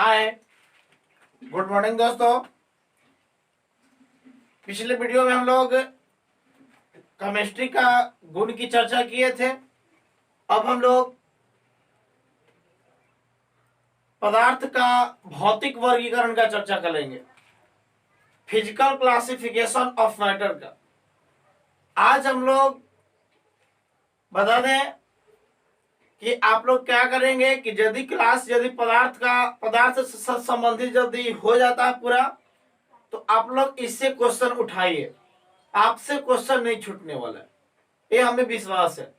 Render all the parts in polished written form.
हाय, good morning दोस्तों। पिछले video में हम लोग केमिस्ट्री का गुण की चर्चा किए थे। अब हम लोग पदार्थ का भौतिक वर्गीकरण का चर्चा करेंगे, फिजिकल क्लासिफिकेशन ऑफ मैटर का। आज हम लोग बता दें कि आप लोग क्या करेंगे कि यदि पदार्थ से संबंधित यदि हो जाता है पूरा, तो आप लोग इससे क्वेश्चन उठाइए, आपसे क्वेश्चन नहीं छूटने वाला है, ये हमें विश्वास है।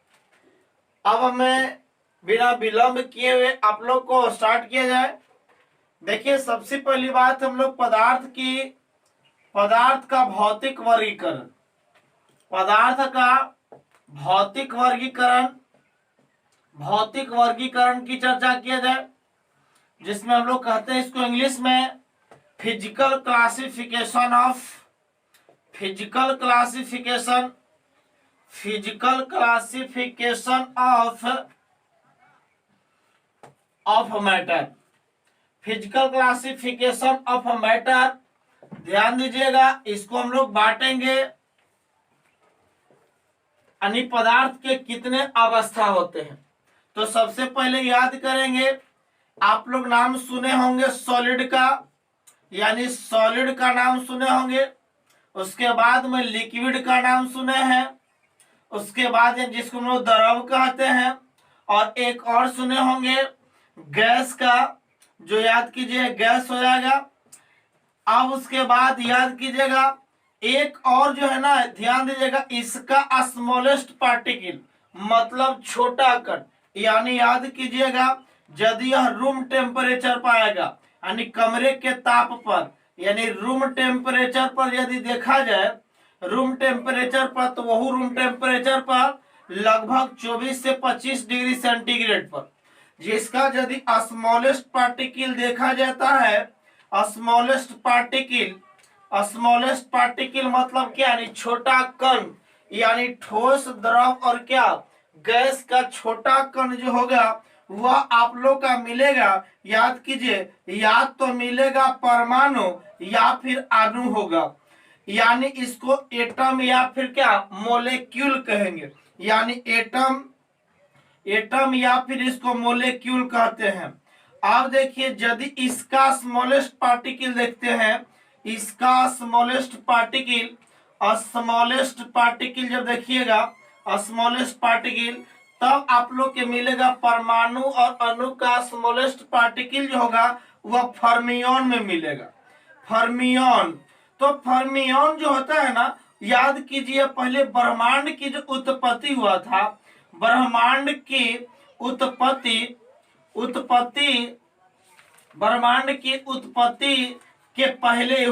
अब हमें बिना विलंब किए हुए आप लोग को स्टार्ट किया जाए। देखिए, सबसे पहली बात हम लोग पदार्थ का भौतिक वर्गीकरण, पदार्थ का भौतिक वर्गीकरण की चर्चा किया जाए, जिसमें हम लोग कहते हैं इसको इंग्लिश में physical classification of matter. Physical classification of matter, ध्यान दीजिएगा, इसको हम लोग बांटेंगे यानी पदार्थ के कितने अवस्था होते हैं। तो सबसे पहले याद करेंगे, आप लोग नाम सुने होंगे सॉलिड का, यानी सॉलिड का नाम सुने होंगे। उसके बाद में लिक्विड का नाम सुने हैं। उसके बाद जिसको हम लोग द्रव कहते हैं, और एक और सुने होंगे गैस का, जो याद कीजिए गैस हो जाएगा। अब उसके बाद याद कीजिएगा एक और जो है ना, ध्यान दीजिएगा, इसका स्मॉलेस्ट पार्टिकल मतलब छोटा कण, यानी याद कीजिएगा यदि यह रूम टेम्परेचर पाएगा, यानी कमरे के ताप पर, यानी रूम टेम्परेचर पर यदि देखा जाए, रूम टेम्परेचर पर, तो वह रूम टेम्परेचर पर लगभग 24 से 25 डिग्री सेंटीग्रेड पर जिसका यदि स्मॉलेस्ट पार्टिकल देखा जाता है, स्मॉलेस्ट पार्टिकल मतलब क्या, यानी छोटा कण, यानी ठोस, द्रव और क्या गैस का छोटा कण जो होगा वह आप लोग का मिलेगा। याद कीजिए, या तो मिलेगा परमाणु या फिर अणु होगा, यानी इसको एटम या फिर क्या मोलेक्यूल कहेंगे, यानी एटम या फिर इसको मोलेक्यूल कहते हैं। अब देखिए, यदि इसका स्मॉलेस्ट पार्टिकल देखते हैं, इसका स्मॉलेस्ट पार्टिकल जब देखिएगा, स्मॉलेस्ट पार्टिकल, तब आप लोग के मिलेगा परमाणु, और अणु का स्मॉलेस्ट पार्टिकल जो होगा वह फर्मियन में मिलेगा। फर्मियन, तो फर्मियन जो होता है ना, याद कीजिए पहले ब्रह्मांड की जो उत्पत्ति हुआ था, ब्रह्मांड की उत्पत्ति के पहले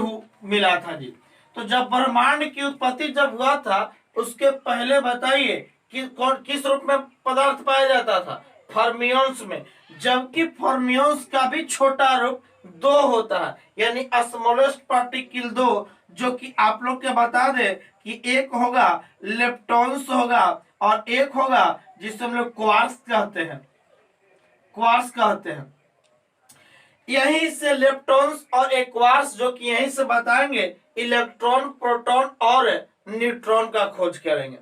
मिला था जी। तो जब ब्रह्मांड की उत्पत्ति जब हुआ था, उसके पहले बताइए कि किस रूप में पदार्थ पाया जाता था, फर्मियंस में, जबकि फर्मियंस का भी छोटा रूप 2 होता है, यानी स्मॉलेस्ट पार्टिकल 2, जो कि आप लोग के बता दे कि एक होगा लेप्टॉन्स होगा, और एक होगा जिसे हम लोग क्वार्क्स कहते हैं। यहीं से लेप्टॉन्स और एक्वार्स, जो कि यहीं से बताएंगे इलेक्ट्रॉन, प्रोटॉन और न्यूट्रॉन का खोज करेंगे।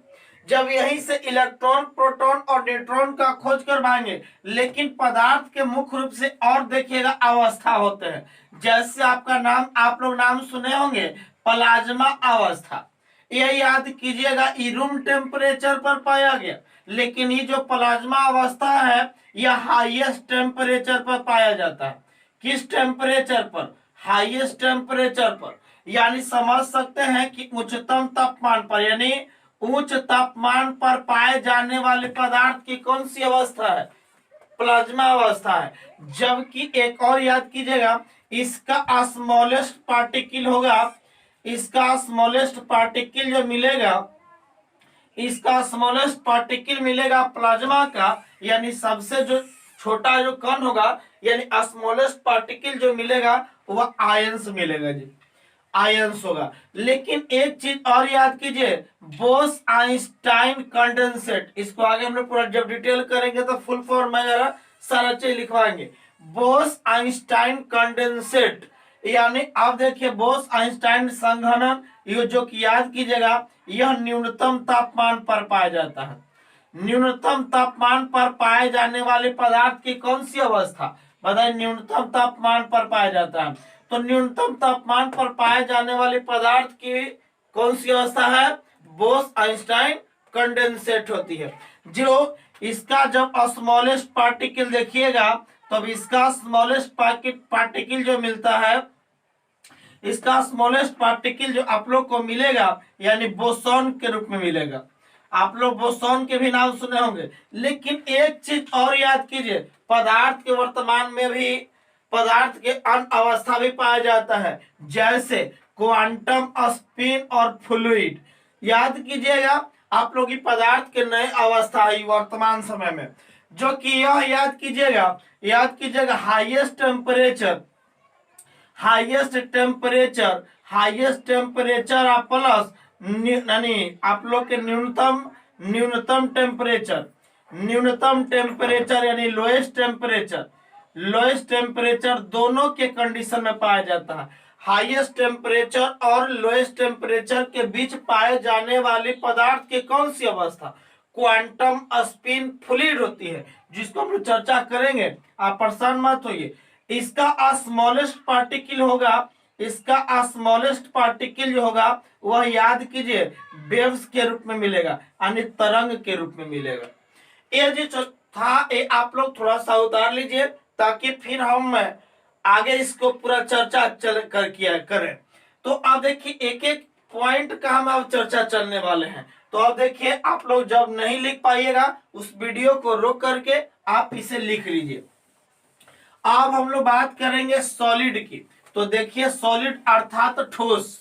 जब यहीं से इलेक्ट्रॉन, प्रोटॉन और न्यूट्रॉन का खोज करवाएंगे, लेकिन पदार्थ के मुख्य रूप से और देखिएगा अवस्था होते हैं। जैसे आप लोग नाम सुने होंगे प्लाज्मा अवस्था, यह याद कीजिएगा, ये रूम टेम्परेचर पर पाया गया, लेकिन ये जो प्लाज्मा अवस्था है यह हाईएस्ट टेम्परेचर पर पाया जाता है। किस टेम्परेचर पर? हाईएस्ट टेम्परेचर पर, यानी समझ सकते हैं कि उच्चतम तापमान पर, यानी उच्च तापमान पर पाए जाने वाले पदार्थ की कौन सी अवस्था है? प्लाज्मा अवस्था है। जबकि एक और याद कीजिएगा, इसका स्मॉलेस्ट पार्टिकल होगा, इसका स्मॉलेस्ट पार्टिकल जो मिलेगा, इसका स्मॉलेस्ट पार्टिकल मिलेगा प्लाज्मा का, यानी सबसे जो छोटा जो कण होगा, यानी स्मॉलेस्ट पार्टिकल जो मिलेगा वह आयंस मिलेगा जी, आयंस होगा। लेकिन एक चीज और याद कीजिए, बोस आइंस्टाइन कंडेंसेट, इसको आगे हम लोग पूरा जब डिटेल करेंगे तो फुल फॉर्म वगैरह सारा चीज लिखवाएंगे। बोस आइंस्टाइन कंडेंसेट, यानी आप देखिए बोस आइंस्टाइन संघनन, ये जो कि याद कीजिएगा यह न्यूनतम तापमान पर पाया जाता है। न्यूनतम तापमान पर पाए जाने वाले पदार्थ की कौन सी अवस्था, बताइए, न्यूनतम तापमान पर पाया जाता है। तो न्यूनतम तापमान पर पाए जाने वाले पदार्थ की कौन सी अवस्था है, बोस आइंस्टाइन कंडेंसेट होती है। जो इसका जब स्मॉलेस्ट पार्टिकल देखिएगा, तब इसका स्मॉलेस्ट पार्टिकल जो मिलता है, इसका स्मॉलेस्ट पार्टिकल जो आप लोग को मिलेगा यानी बोसॉन के रूप में मिलेगा। आप लोग बोसॉन के भी नाम सुने होंगे। लेकिन एक चीज और याद कीजिए, पदार्थ के वर्तमान में भी पदार्थ के अन्य अवस्था भी पाया जाता है, जैसे क्वांटम स्पिन और फ्लूइड। याद कीजिएगा आप लोग की पदार्थ के नए अवस्था है वर्तमान समय में, जो कि यह याद कीजिएगा हाईएस्ट टेम्परेचर प्लस यानी आप लोग के न्यूनतम टेम्परेचर यानी लोएस्ट टेम्परेचर दोनों के कंडीशन में पाया जाता है। हाईएस्ट टेम्परेचर और लोएस्ट टेम्परेचर के बीच पाए जाने वाले पदार्थ की कौन सी अवस्था, क्वांटम स्पिन फ्लूइड होती है, जिसको हम लोग चर्चा करेंगे। आप परेशान मत होइए। इसका स्मॉलेस्ट पार्टिकल जो होगा वह याद कीजिए वेव्स के रूप में मिलेगा, यानी तरंग के रूप में मिलेगा। ये जो था ये आप लोग थोड़ा सा उतार लीजिए, ताकि फिर हम आगे इसको पूरा चर्चा करें। तो आप देखिए एक एक पॉइंट का हम अब चर्चा चलने वाले हैं। तो अब देखिए आप लोग जब नहीं लिख पाइएगा उस वीडियो को रोक करके आप इसे लिख लीजिए। अब हम लोग बात करेंगे सॉलिड की। तो देखिए सॉलिड अर्थात ठोस,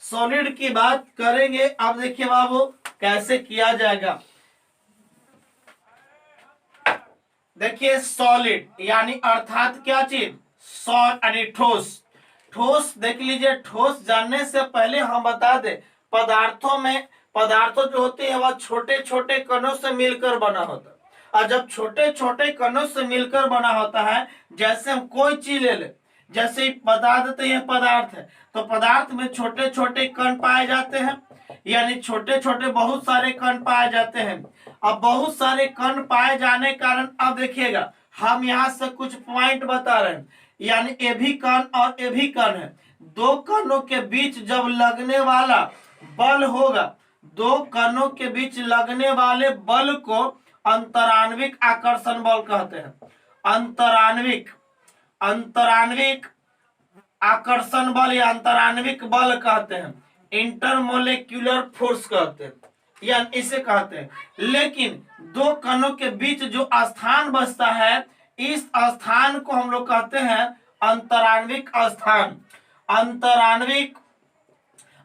सॉलिड की बात करेंगे। अब देखिए बाबू कैसे किया जाएगा। देखिए सॉलिड यानी अर्थात क्या चीज, यानी ठोस। ठोस देख लीजिए, ठोस जानने से पहले हम बता दें पदार्थों जो होते हैं वह छोटे छोटे कणों से मिलकर बना होता है। और जब छोटे छोटे कणों से मिलकर बना होता है, जैसे हम कोई चीज ले ले, जैसे बता देते हैं पदार्थ है, तो पदार्थ में छोटे छोटे कण पाए जाते हैं, यानी छोटे छोटे बहुत सारे कण पाए जाते हैं। अब बहुत सारे कण पाए जाने कारण अब देखिएगा हम यहाँ से कुछ पॉइंट बता रहे हैं, यानी ये भी कण और ये भी कण है। दो कणों के बीच जब लगने वाला बल होगा, दो कणों के बीच लगने वाले बल को अंतराण्विक आकर्षण बल कहते हैं। अंतराण्विक आकर्षण बल या अंतराण्विक बल कहते हैं, इंटरमोलेक्युलर फोर्स कहते हैं, या इसे कहते हैं। लेकिन दो कणों के बीच जो स्थान बचता है, इस स्थान को हम लोग कहते हैं अंतराण्विक स्थान।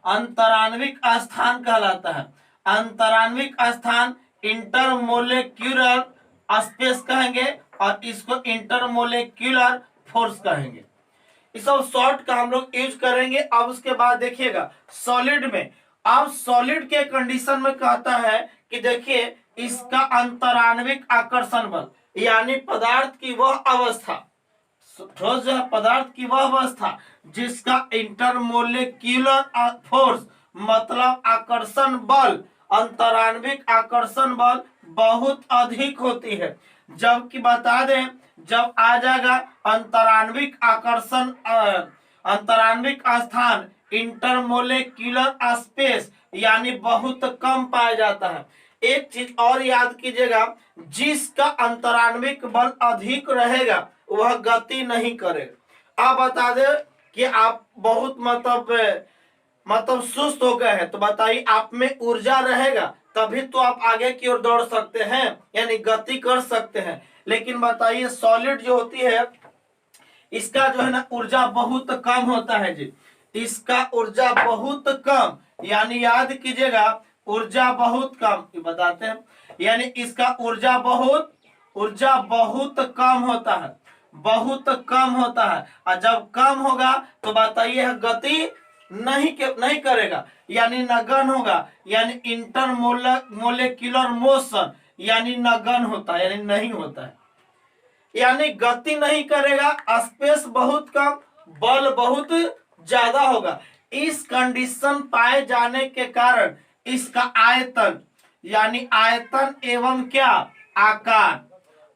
अंतराण्विक स्थान कहलाता है। अंतराण्विक स्थान इंटरमोलेक्युलर स्पेस कहेंगे और इसको इंटरमोलेक्युलर फोर्स कहेंगे। इस सब शॉर्ट का हम लोग यूज करेंगे। अब उसके बाद देखिएगा सॉलिड में, अब सॉलिड के कंडीशन में कहता है कि देखिए इसका अंतराण्विक आकर्षण बल, यानी पदार्थ की वह अवस्था, ठोस जो है पदार्थ की वह अवस्था जिसका इंटरमोलेक्युलर फोर्स मतलब आकर्षण बल, अंतराण्विक आकर्षण बल बहुत अधिक होती है। जबकि बता दें जब आ जाएगा अंतराण्विक आकर्षण अंतराण्विक स्थान इंटरमोलेक्युलर स्पेस, यानी बहुत कम पाया जाता है। एक चीज और याद कीजिएगा, जिसका अंतराण्विक बल अधिक रहेगा वह गति नहीं करेगा। आप बता दे कि आप बहुत मतलब सुस्त हो गए हैं, तो बताइए आप में ऊर्जा रहेगा तभी तो आप आगे की ओर दौड़ सकते हैं, यानी गति कर सकते हैं। लेकिन बताइए सॉलिड जो होती है इसका जो है ना ऊर्जा बहुत कम होता है जी, इसका ऊर्जा बहुत कम, यानी याद कीजिएगा ऊर्जा बहुत कम, ये बताते हैं, यानी इसका ऊर्जा बहुत कम होता है, बहुत कम होता है। और जब कम होगा तो बताइए गति नहीं करेगा, यानी नगन होगा, यानी इंटरमोलेक्युलर मोशन, यानी नगन होता है, यानी नहीं होता है। यानी गति नहीं करेगा, स्पेस बहुत कम, बल बहुत ज्यादा होगा। इस कंडीशन पाए जाने के कारण इसका आयतन, यानी आयतन एवं क्या आकार,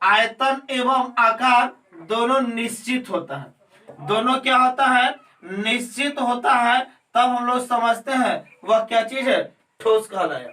आयतन एवं आकार दोनों निश्चित होता है। दोनों क्या होता है, निश्चित होता है। तब हम लोग समझते हैं वह क्या चीज है, ठोस कहलाया।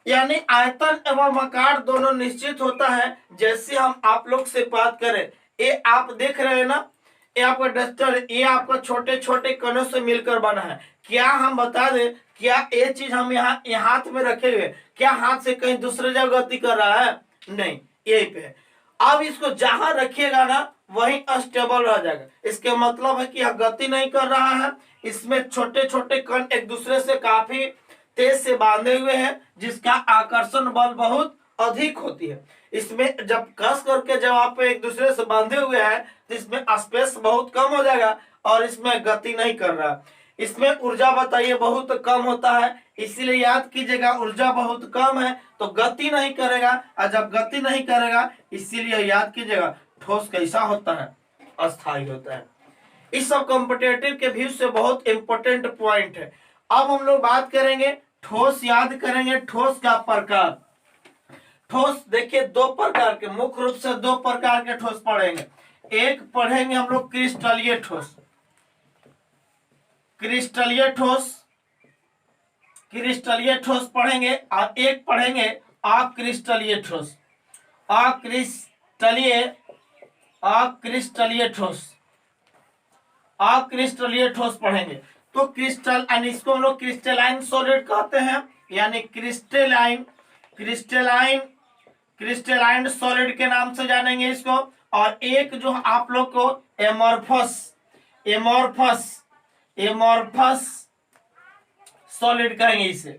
यानी आयतन एवं आकार दोनों निश्चित होता है। जैसे हम आप लोग से बात करें, ये आप देख रहे हैं ना, ये आपका डस्टर, ये आपका छोटे छोटे कणों से मिलकर बना है। क्या हम बता दें, क्या ये चीज हम यहाँ हाथ में रखे हुए, क्या हाथ से कहीं दूसरे जगह गति कर रहा है? नहीं, यही पे है। अब इसको जहां रखिएगा ना वहीं अस्टेबल रह जाएगा। इसके मतलब है कि यह गति नहीं कर रहा है। इसमें छोटे छोटे कण एक दूसरे से काफी तेज से बांधे हुए हैं, जिसका आकर्षण बल बहुत अधिक होती है। इसमें जब कस करके जब आप एक दूसरे से बांधे हुए हैं तो इसमें स्पेस बहुत कम हो जाएगा और इसमें गति नहीं कर रहा। इसमें ऊर्जा बताइए बहुत कम होता है, इसीलिए याद कीजिएगा ऊर्जा बहुत कम है तो गति नहीं करेगा, और जब गति नहीं करेगा इसीलिए याद कीजिएगा ठोस कैसा होता है, अस्थायी होता है। इस सब कॉम्पिटेटिव के व्यू से बहुत इंपॉर्टेंट पॉइंट है। अब हम लोग बात करेंगे ठोस, याद करेंगे ठोस का प्रकार। ठोस देखिए दो प्रकार के, मुख्य रूप से दो प्रकार के ठोस पढ़ेंगे। एक पढ़ेंगे हम लोग क्रिस्टलीय ठोस, क्रिस्टलीय ठोस, क्रिस्टलीय ठोस पढ़ेंगे, और एक पढ़ेंगे अक्रिस्टलीय ठोस, अक्रिस्टलीय, अक्रिस्टलीय ठोस, अक्रिस्टलीय ठोस पढ़ेंगे। तो क्रिस्टल, यानी इसको हम लोग क्रिस्टलाइन सॉलिड कहते हैं, यानी क्रिस्टलाइन, क्रिस्टलाइन, क्रिस्टलाइन सॉलिड के नाम से जानेंगे इसको। और एक जो आप लोग को एमोर्फस, एमोर्फस, एमोर्फस सॉलिड कहेंगे इसे।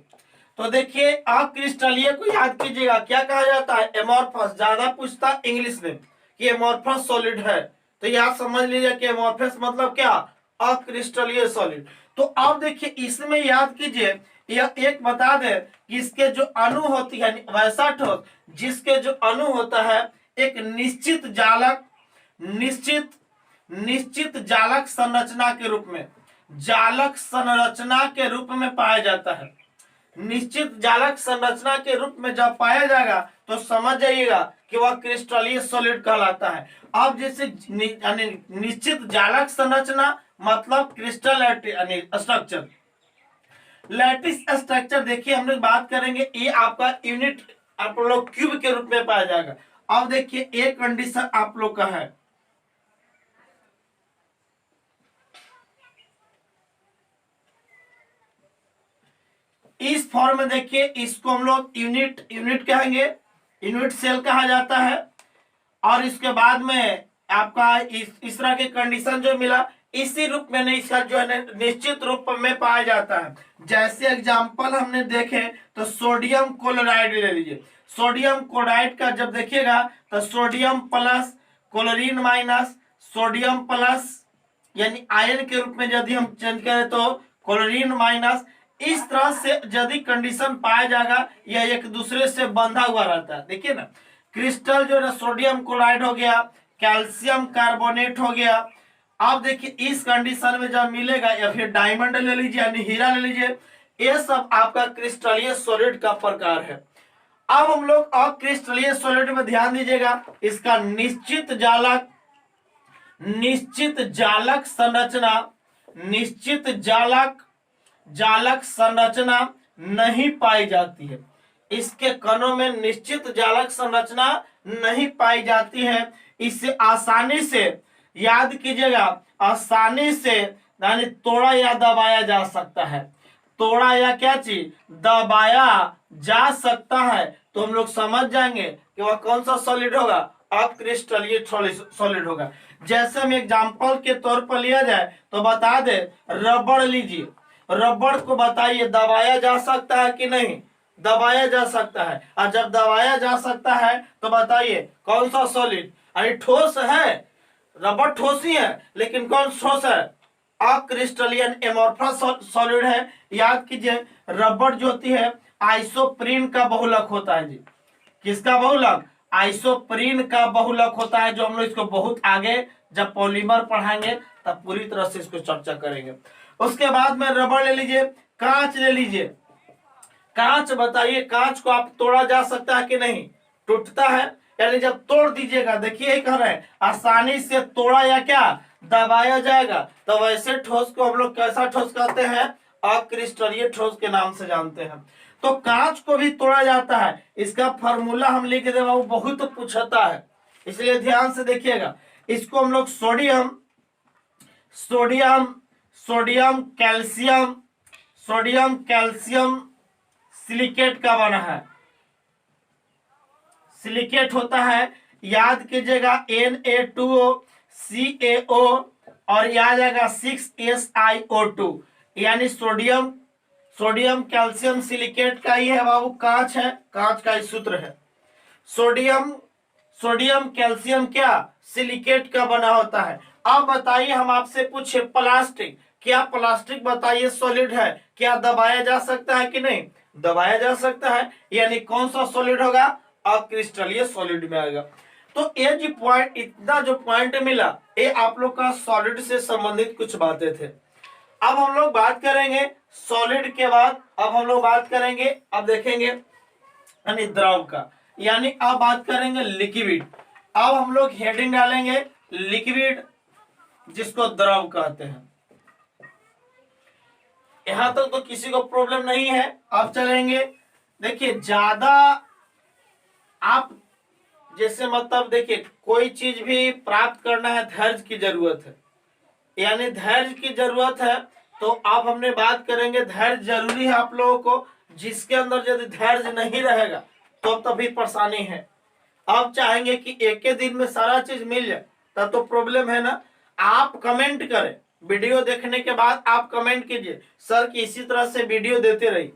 तो देखिए अक्रिस्टलीय को याद कीजिएगा क्या कहा जाता है, एमोर्फस। ज्यादा पूछता इंग्लिश में कि एमोर्फस सॉलिड है, तो याद समझ लीजिए कि एमोर्फस मतलब क्या, अक्रिस्टलीय सॉलिड। तो अब देखिए इसमें याद कीजिए, यह एक बता दे कि इसके जो अणु होती है, वैसा ठोस जिसके जो अणु होता है एक निश्चित जालक, निश्चित, निश्चित जालक संरचना के रूप में, जालक संरचना के रूप में पाया जाता है। निश्चित जालक संरचना के रूप में जब पाया जाएगा तो समझ जाइएगा कि वह क्रिस्टलीय सॉलिड कहलाता है। अब जैसे निश्चित जालक संरचना मतलब क्रिस्टल स्ट्रक्चर, लैटिस स्ट्रक्चर। देखिए हम लोग बात करेंगे, ये आपका यूनिट आप लोग क्यूब के रूप में पाया जाएगा। अब देखिए एक कंडीशन आप लोग का है, इस फॉर्म में देखिए इसको हम लोग यूनिट, यूनिट कहेंगे, यूनिट सेल कहा जाता है। और इसके बाद में आपका इस तरह के कंडीशन जो मिला, इसी रूप में नहीं, इसका जो है निश्चित रूप में पाया जाता है। जैसे एग्जांपल हमने देखे तो सोडियम क्लोराइड ले लीजिए। सोडियम क्लोराइड का जब देखिएगा तो sodium plus, chlorine minus, sodium plus, यानी आयन के रूप में यदि हम चेंज करें तो क्लोरीन माइनस। इस तरह से यदि कंडीशन पाया जाएगा, यह एक दूसरे से बंधा हुआ रहता है। देखिए ना, क्रिस्टल जो है सोडियम क्लोराइड हो गया, कैल्शियम कार्बोनेट हो गया। अब देखिए इस कंडीशन में जब मिलेगा, या फिर डायमंड ले लीजिए यानी हीरा ले लीजिए, ये सब आपका क्रिस्टलीय सॉलिड का प्रकार है। अब हम लोग अक्रिस्टलीय सॉलिड में ध्यान दीजिएगा, इसका निश्चित जालक, निश्चित जालक संरचना, निश्चित जालक, जालक संरचना नहीं पाई जाती है। इसके कणों में निश्चित जालक संरचना नहीं पाई जाती है। इसे आसानी से याद कीजिएगा, आसानी से यानी तोड़ा या दबाया जा सकता है, तोड़ा या क्या चीज दबाया जा सकता है। तो हम लोग समझ जाएंगे कि वह कौन सा सॉलिड होगा, अक्रिस्टलीय सॉलिड होगा। जैसे हम एग्जांपल के तौर पर लिया जाए तो बता दे, रबड़ लीजिए, रबड़ को बताइए दबाया जा सकता है कि नहीं, दबाया जा सकता है। और जब दबाया जा सकता है तो बताइए कौन सा सॉलिड, अरे ठोस है, रबड़ ठोस ही है, लेकिन कौन ठोस है, अक्रिस्टलियन एमोर्फस सॉलिड है। याद कीजिए रबड़ जो होती है आइसोप्रीन का बहुलक होता है जी। किसका बहुलक, आइसोप्रीन का बहुलक होता है, जो हम लोग इसको बहुत आगे जब पॉलीमर पढ़ाएंगे तब पूरी तरह से इसको चर्चा करेंगे। उसके बाद में रबड़ ले लीजिए, कांच ले लीजिए। कांच बताइए, कांच को आप तोड़ा जा सकता है कि नहीं? टूटता है, यानी जब तोड़ दीजिएगा, देखिए कह रहे हैं आसानी से तोड़ा या क्या दबाया जाएगा। तो वैसे ठोस को हम लोग कैसा ठोस कहते हैं? अक्रिस्टलीय ठोस के नाम से जानते हैं। तो कांच को भी तोड़ा जाता है, इसका फॉर्मूला हम लिख दे, वो बहुत पूछता है, इसलिए ध्यान से देखिएगा। इसको हम लोग sodium sodium sodium calcium sodium calcium silicate का बना है, सिलिकेट होता है, याद कीजिएगा Na2O CaO और याद आएगा 6SiO2, यानी सोडियम कैल्शियम सिलिकेट का ही है बाबू कांच है, कांच का ही सूत्र है। सोडियम कैल्शियम क्या सिलिकेट का बना होता है। अब बताइए, हम आपसे पूछे प्लास्टिक, क्या प्लास्टिक बताइए सॉलिड है, क्या दबाया जा सकता है कि नहीं? दबाया जा सकता है, यानी कौन सा सॉलिड होगा? अक्रिस्टलीय सॉलिड में आएगा। तो ये जो पॉइंट, इतना जो पॉइंट मिला, ये आप लोग का सॉलिड से संबंधित कुछ बातें थे। अब हम लोग बात करेंगे सॉलिड के बाद, अब हम लोग बात करेंगे, अब देखेंगे यानी द्रव का, यानी अब बात करेंगे लिक्विड। अब हम लोग हेडिंग डालेंगे लिक्विड, जिसको द्रव कहते हैं। यहां तक तो किसी को प्रॉब्लम नहीं है। अब चलेंगे, देखिए ज्यादा आप जैसे मतलब देखिए कोई चीज भी प्राप्त करना है, धैर्य की जरूरत है, यानी धैर्य की जरूरत है। तो अब हमने बात करेंगे धैर्य जरूरी है आप लोगों को, जिसके अंदर यदि धैर्य नहीं रहेगा तो तभी परेशानी है। अब चाहेंगे कि एक ही दिन में सारा चीज मिल जाए, तब तो प्रॉब्लम है ना। आप कमेंट करें, वीडियो देखने के बाद आप कमेंट कीजिए सर की इसी तरह से वीडियो देते रहिए।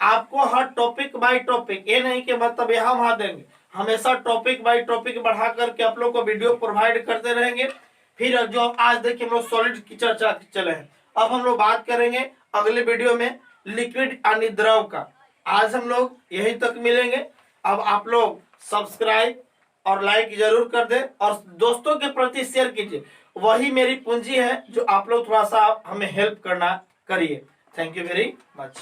आपको हर टॉपिक बाय टॉपिक, ये नहीं कि मतलब यहाँ वहां देंगे, हमेशा टॉपिक बाय टॉपिक बढ़ा करके आप लोग को वीडियो प्रोवाइड करते रहेंगे। फिर जो आज देखिए हम लोग सॉलिड की चर्चा चले हैं, अब हम लोग बात करेंगे अगले वीडियो में लिक्विड यानी द्रव का। आज हम लोग यहीं तक मिलेंगे। अब आप लोग सब्सक्राइब और लाइक जरूर कर दें और दोस्तों के प्रति शेयर कीजिए, वही मेरी पूंजी है जो आप लोग थोड़ा सा हमें हेल्प करना करिए। Thank you very much.